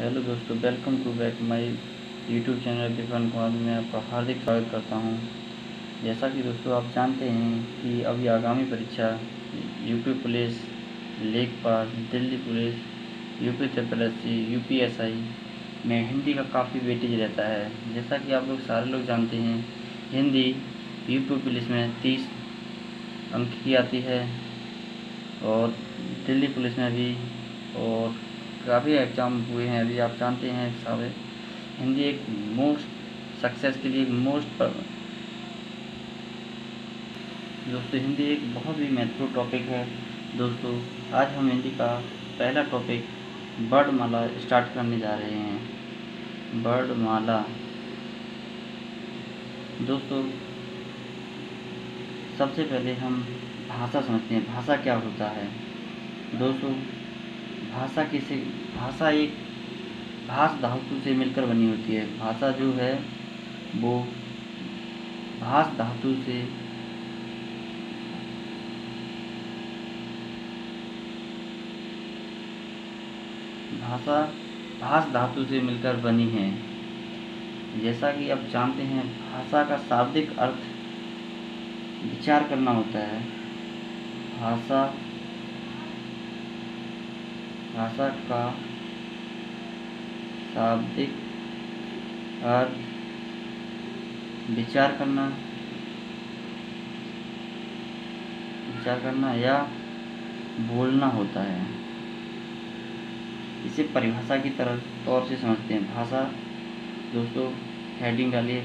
Hello दोस्तों, welcome to back my YouTube channel Deepan Kumar में आपका हार्दिक स्वागत करता हूं। जैसा कि दोस्तों आप जानते हैं कि अभी आगामी परीक्षा यूपी पुलिस, लेखपाल, Delhi police, UP TSS, UPSI में हिंदी का काफ़ी वेटेज रहता है। जैसा कि आप लोग सारे लोग जानते हैं, हिंदी यूपी पुलिस में 30 अंक की आती है और दिल्ली पुलिस में भी, और काफ़ी एग्ज़ाम हुए हैं अभी, आप जानते हैं सारे। हिंदी एक मोस्ट सक्सेस के लिए दोस्तों हिंदी एक बहुत ही महत्वपूर्ण टॉपिक है। दोस्तों आज हम हिंदी का पहला टॉपिक वर्णमाला स्टार्ट करने जा रहे हैं। वर्णमाला दोस्तों, सबसे पहले हम भाषा समझते हैं। भाषा क्या होता है दोस्तों? भाषा एक भाष धातु से मिलकर बनी होती है। भाषा जो है वो भाष धातु से भाष धातु से मिलकर बनी है। जैसा कि आप जानते हैं, भाषा का शाब्दिक अर्थ विचार करना होता है। भाषा का शाब्दिक अर्थ विचार करना या बोलना होता है। इसे परिभाषा की तौर से समझते हैं। भाषा दोस्तों, हेडिंग डालिए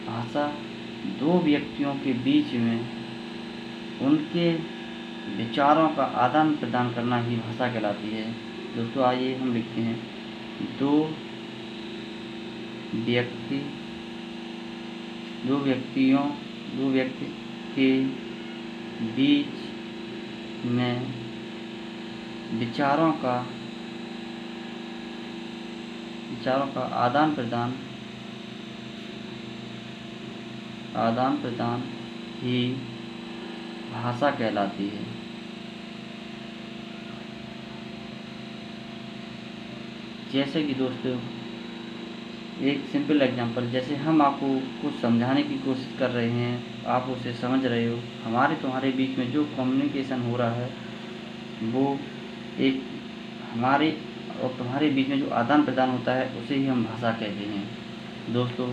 भाषा दो व्यक्तियों के बीच में उनके विचारों का आदान प्रदान करना ही भाषा कहलाती है। दोस्तों आइए हम लिखते हैं, दो व्यक्ति के बीच में विचारों का आदान प्रदान ही भाषा कहलाती है। जैसे कि दोस्तों एक सिंपल एग्जांपल, जैसे हम आपको कुछ समझाने की कोशिश कर रहे हैं, आप उसे समझ रहे हो, हमारे तुम्हारे बीच में जो कम्युनिकेशन हो रहा है वो एक हमारे और तुम्हारे बीच में जो आदान प्रदान होता है उसे ही हम भाषा कहते हैं। दोस्तों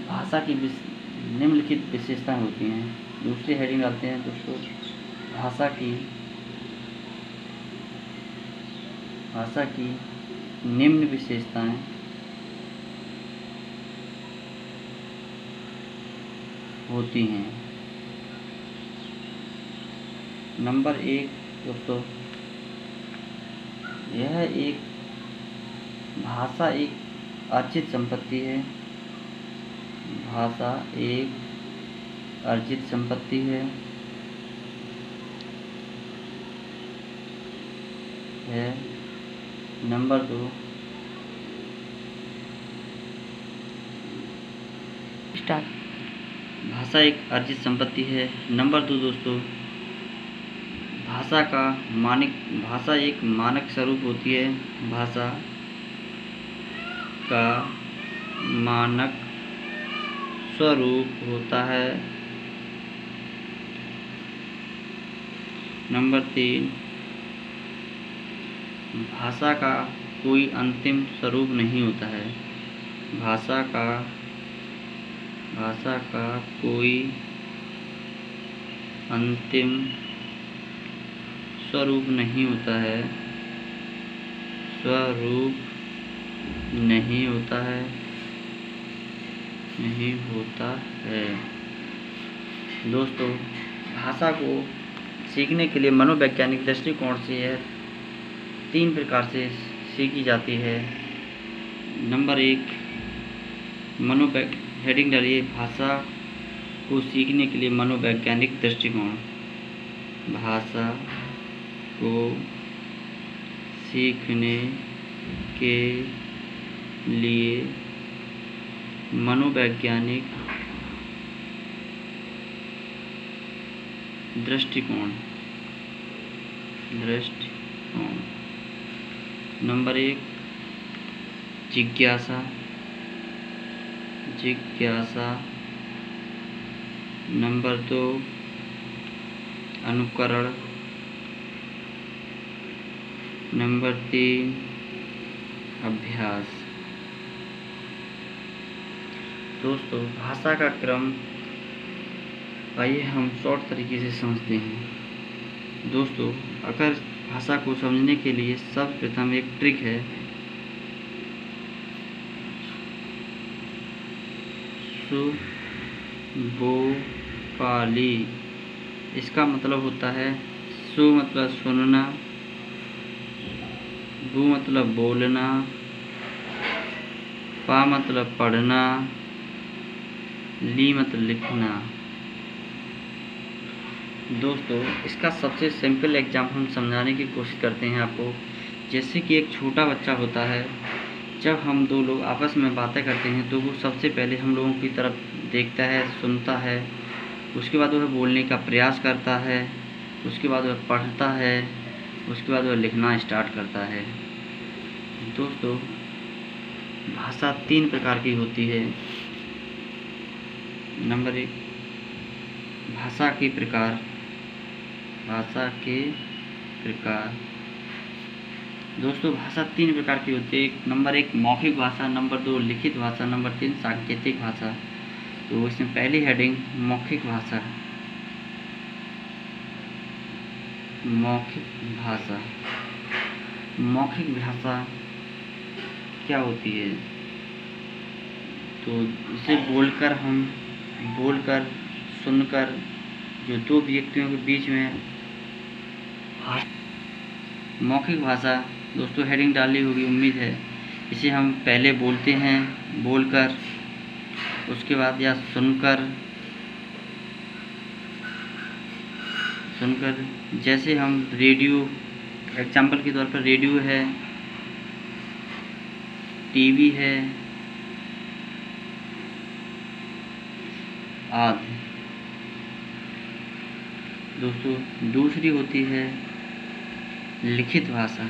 भाषा की निम्नलिखित विशेषताएं होती हैं। दूसरी हेडिंग डालते हैं दोस्तों, भाषा की निम्न विशेषताएं होती हैं। नंबर 1 दोस्तों, भाषा एक अर्जित संपत्ति है। भाषा एक अर्जित संपत्ति है। नंबर 2, भाषा एक अर्जित संपत्ति है। नंबर 2 दोस्तों, भाषा एक मानक स्वरूप होती है। भाषा का मानक स्वरूप होता है। नंबर 3, भाषा का कोई अंतिम स्वरूप नहीं होता है। भाषा का कोई अंतिम स्वरूप नहीं होता है। दोस्तों भाषा को सीखने के लिए मनोवैज्ञानिक दृष्टिकोण से यह 3 प्रकार से सीखी जाती है। नंबर 1, हेडिंग डालिए, भाषा को सीखने के लिए मनोवैज्ञानिक दृष्टिकोण। भाषा को सीखने के लिए मनोवैज्ञानिक दृष्टिकोण। नंबर 1 जिज्ञासा, जिज्ञासा। नंबर 2 अनुकरण। नंबर 3 अभ्यास। दोस्तों, भाषा का क्रम आइए हम शॉर्ट तरीके से समझते हैं। दोस्तों, अगर भाषा को समझने के लिए सर्वप्रथम एक ट्रिक है। सुबोपाली, इसका मतलब होता है सु मतलब सुनना, बु मतलब बोलना, पा मतलब पढ़ना, ली मतलब लिखना। दोस्तों, इसका सबसे सिंपल एग्जाम्पल हम समझाने की कोशिश करते हैं आपको। जैसे कि एक छोटा बच्चा होता है, जब हम दो लोग आपस में बातें करते हैं तो वो सबसे पहले हम लोगों की तरफ देखता है, सुनता है, उसके बाद वह बोलने का प्रयास करता है, उसके बाद वह पढ़ता है, उसके बाद वह लिखना स्टार्ट करता है। दोस्तों, भाषा 3 प्रकार की होती है। नंबर 1 भाषा के प्रकार, भाषा के प्रकार। दोस्तों, भाषा 3 प्रकार की होती है। नंबर 1 मौखिक भाषा, नंबर 2 लिखित भाषा, नंबर 3 सांकेतिक भाषा। तो इसमें पहली हेडिंग मौखिक भाषा। मौखिक भाषा, मौखिक भाषा क्या होती है? तो इसे बोलकर सुनकर जो दो व्यक्तियों के बीच में मौखिक भाषा। दोस्तों, हेडिंग डाली होगी उम्मीद है। इसे हम पहले बोलते हैं, बोलकर, उसके बाद या सुनकर, जैसे हम रेडियो, एग्जाम्पल के तौर पर रेडियो है, टीवी है आदि। दोस्तों, दूसरी होती है लिखित भाषा।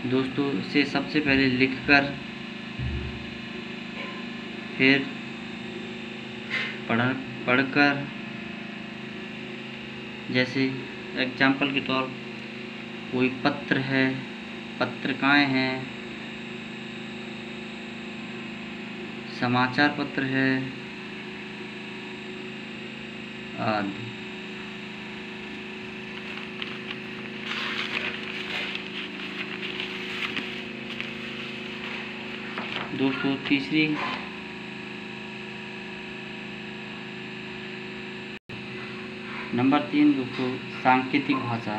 दोस्तों, इसे सबसे पहले लिखकर फिर पढ़कर, जैसे एग्जाम्पल के तौर कोई पत्र है, पत्रिकाएं हैं, समाचार पत्र है आदि। दोस्तों, तीसरी नंबर 3 दोस्तों सांकेतिक भाषा।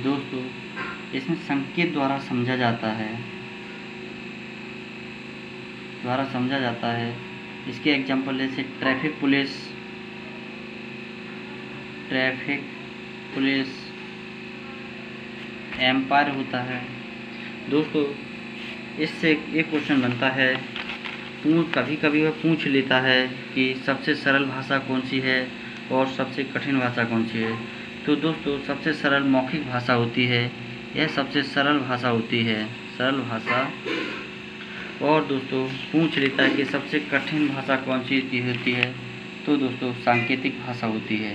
दोस्तों, इसमें संकेत द्वारा समझा जाता है। इसके एग्जाम्पल जैसे ट्रैफिक पुलिस, एम्पायर होता है। दोस्तों, इससे एक क्वेश्चन बनता है, कभी कभी वह पूछ लेता है कि सबसे सरल भाषा कौन सी है और सबसे कठिन भाषा कौन सी है। तो दोस्तों, सबसे सरल मौखिक भाषा होती है, यह सबसे सरल भाषा होती है, सरल भाषा। और दोस्तों, पूछ लेता है कि सबसे कठिन भाषा कौन सी होती है, तो दोस्तों सांकेतिक भाषा होती है।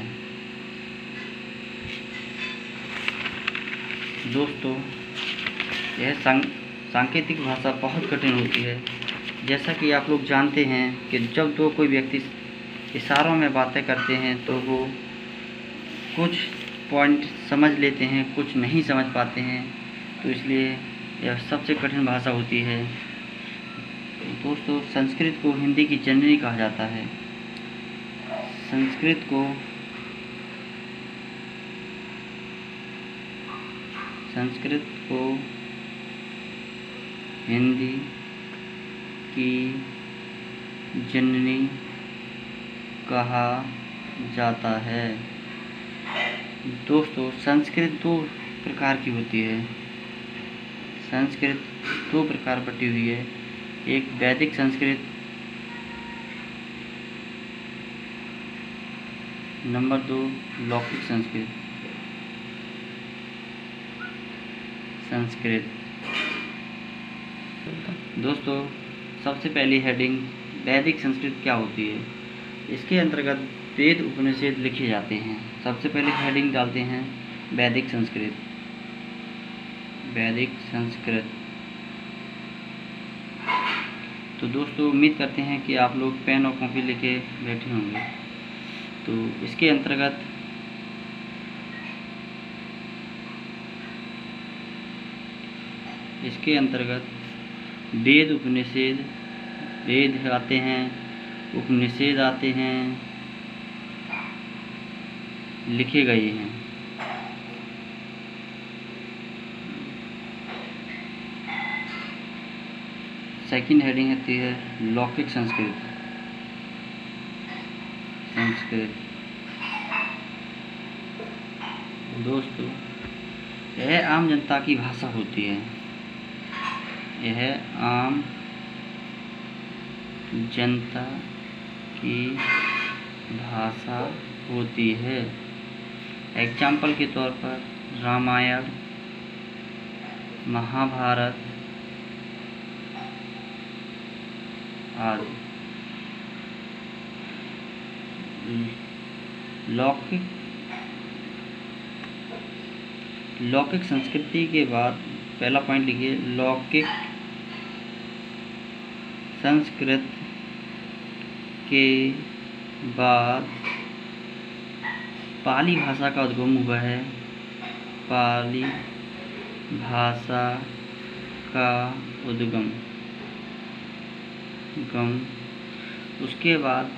दोस्तों, यह सांकेतिक भाषा बहुत कठिन होती है। जैसा कि आप लोग जानते हैं कि जब कोई व्यक्ति इशारों में बातें करते हैं तो वो कुछ पॉइंट समझ लेते हैं, कुछ नहीं समझ पाते हैं, तो इसलिए यह सबसे कठिन भाषा होती है। दोस्तों, संस्कृत को हिंदी की जननी कहा जाता है। संस्कृत को हिंदी की जननी कहा जाता है। दोस्तों, संस्कृत 2 प्रकार की होती है। संस्कृत 2 प्रकार बटी हुई है। एक वैदिक संस्कृत नंबर 2 लौकिक संस्कृत। दोस्तों, सबसे पहली हेडिंग वैदिक संस्कृत क्या होती है। इसके अंतर्गत वेद उपनिषद लिखे जाते हैं। सबसे पहले हेडिंग डालते हैं वैदिक संस्कृत। वैदिक संस्कृत। तो दोस्तों, उम्मीद करते हैं कि आप लोग पेन और कॉपी लेके बैठे होंगे। तो इसके अंतर्गत वेद उपनिषद, वेद आते हैं, उपनिषद आते हैं, लिखे गए हैं। सेकंड हेडिंग आती है लौकिक संस्कृत। दोस्तों, यह आम जनता की भाषा होती है। यह आम जनता की भाषा होती है। एग्जाम्पल के तौर पर रामायण, महाभारत आदि। लौकिक संस्कृति के बाद पहला पॉइंट लिखिए, लौकिक संस्कृत के बाद पाली भाषा का उद्गम हुआ है। पाली भाषा का उद्गम। उसके बाद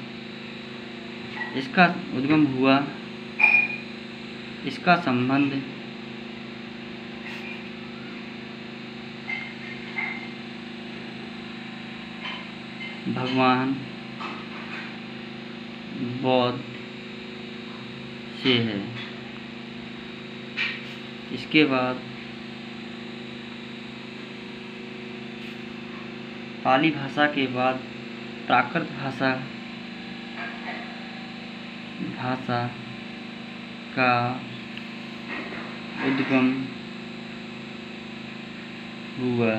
इसका उद्गम हुआ, इसका संबंध भगवान बौद्ध से है। इसके बाद पाली भाषा के बाद प्राकृत भाषा का उद्गम हुआ,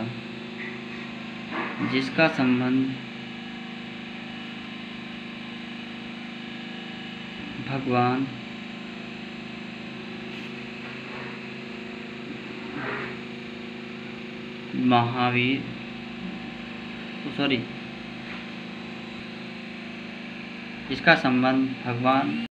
जिसका संबंध भगवान महावीर इसका संबंध भगवान